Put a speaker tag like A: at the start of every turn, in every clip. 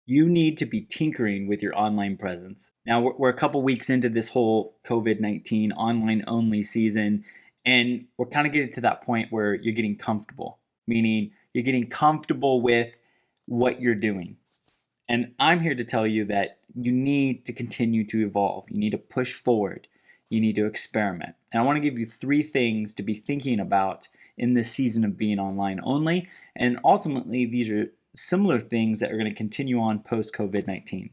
A: you need to be tinkering with your online presence. Now, we're a couple weeks into this whole COVID-19 online only season, and we're kind of getting to that point where you're getting comfortable, meaning you're getting comfortable with what you're doing. And I'm here to tell you that you need to continue to evolve. You need to push forward. You need to experiment. And I want to give you 3 things to be thinking about in this season of being online only. And ultimately, these are similar things that are going to continue on post COVID-19.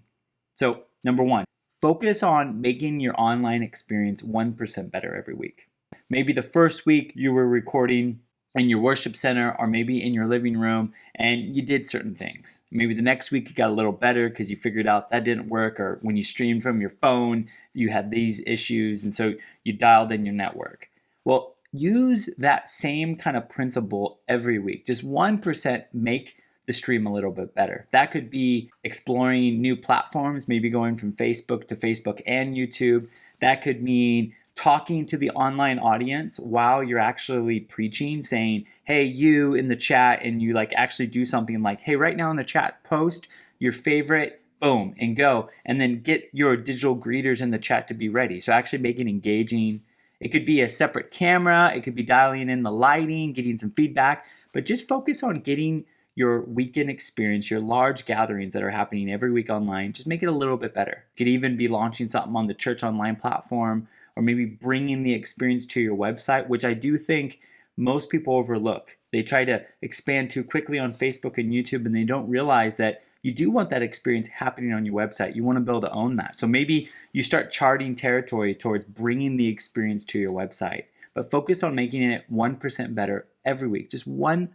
A: So, number 1, focus on making your online experience 1% better every week. Maybe the first week you were recording in your worship center or maybe in your living room and you did certain things. Maybe the next week you got a little better because you figured out that didn't work, or when you streamed from your phone, you had these issues and so you dialed in your network. Well, use that same kind of principle every week. Just 1% make the stream a little bit better. That could be exploring new platforms, maybe going from Facebook to Facebook and YouTube. That could mean talking to the online audience while you're actually preaching, saying, hey, you in the chat, and you actually do something like, hey, right now in the chat, post your favorite, boom, and go. And then get your digital greeters in the chat to be ready. So actually make it engaging. It could be a separate camera. It could be dialing in the lighting, getting some feedback, but just focus on getting your weekend experience, your large gatherings that are happening every week online, just make it a little bit better. You could even be launching something on the church online platform, or maybe bringing the experience to your website, which I do think most people overlook. They try to expand too quickly on Facebook and YouTube, and they don't realize that you do want that experience happening on your website. You want to be able to own that. So maybe you start charting territory towards bringing the experience to your website, but focus on making it 1% better every week, just 1%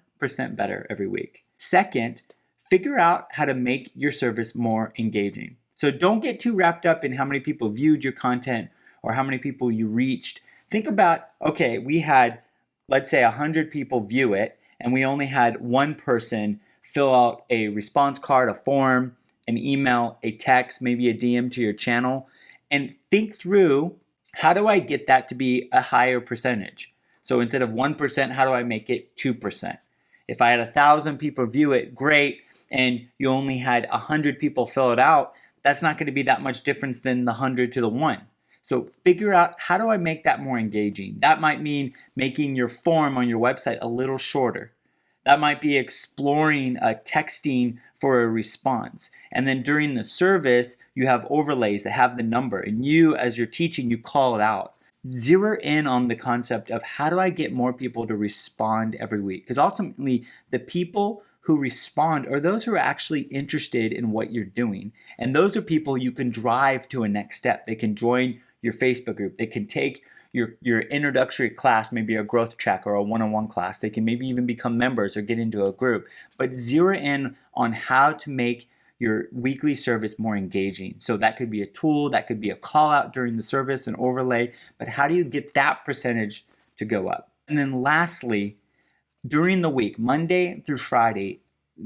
A: better every week. Second, figure out how to make your service more engaging. So don't get too wrapped up in how many people viewed your content or how many people you reached. Think about, okay, we had, let's say 100 people view it, and we only had one person fill out a response card, a form, an email, a text, maybe a DM to your channel, and think through, how do I get that to be a higher percentage? So instead of 1%, how do I make it 2%? If I had 1,000 people view it, great, and you only had 100 people fill it out, that's not going to be that much difference than the 100 to the 1. So figure out, how do I make that more engaging? That might mean making your form on your website a little shorter. That might be exploring texting for a response. And then during the service, you have overlays that have the number. And you, as you're teaching, you call it out. Zero in on the concept of, how do I get more people to respond every week? Because ultimately, the people who respond are those who are actually interested in what you're doing. And those are people you can drive to a next step. They can join your Facebook group. They can take your introductory class, maybe a growth track or a one-on-one class. They can maybe even become members or get into a group. But zero in on how to make your weekly service more engaging. So that could be a tool, that could be a call out during the service, an overlay, but how do you get that percentage to go up? And then lastly, during the week, Monday through Friday,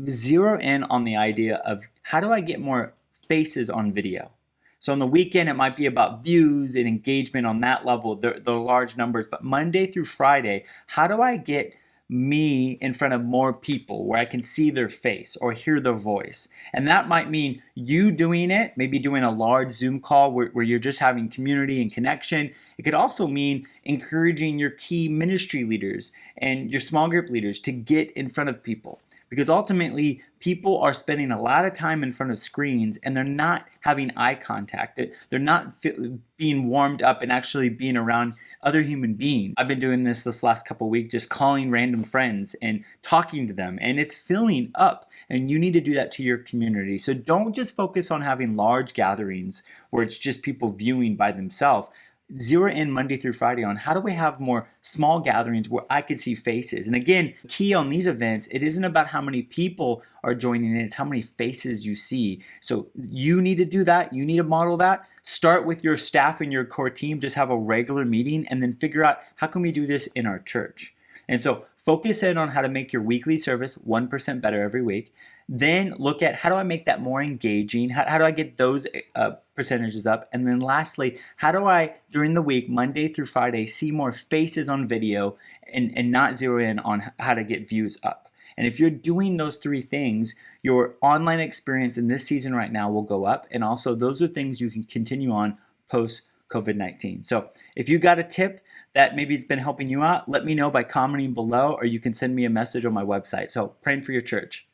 A: zero in on the idea of, how do I get more faces on video? So on the weekend, it might be about views and engagement on that level, the large numbers, but Monday through Friday, how do I get me in front of more people where I can see their face or hear their voice? And that might mean you doing it, maybe doing a large Zoom call where you're just having community and connection. It could also mean encouraging your key ministry leaders and your small group leaders to get in front of people. Because ultimately, people are spending a lot of time in front of screens and they're not having eye contact. They're not being warmed up and actually being around other human beings. I've been doing this last couple of weeks, just calling random friends and talking to them, and it's filling up. And you need to do that to your community. So don't just focus on having large gatherings where it's just people viewing by themselves. Zero in Monday through Friday on, how do we have more small gatherings where I can see faces? And again, key on these events, it isn't about how many people are joining in, it's how many faces you see. So you need to do that. You need to model that. Start with your staff and your core team. Just have a regular meeting and then figure out, how can we do this in our church? And so focus in on how to make your weekly service 1% better every week. Then look at, how do I make that more engaging? How do I get those percentages up? And then lastly, how do I, during the week, Monday through Friday, see more faces on video and not zero in on how to get views up? And if you're doing those 3 things, your online experience in this season right now will go up. And also, those are things you can continue on post COVID-19. So if you got a tip that maybe it's been helping you out, let me know by commenting below, or you can send me a message on my website. So praying for your church.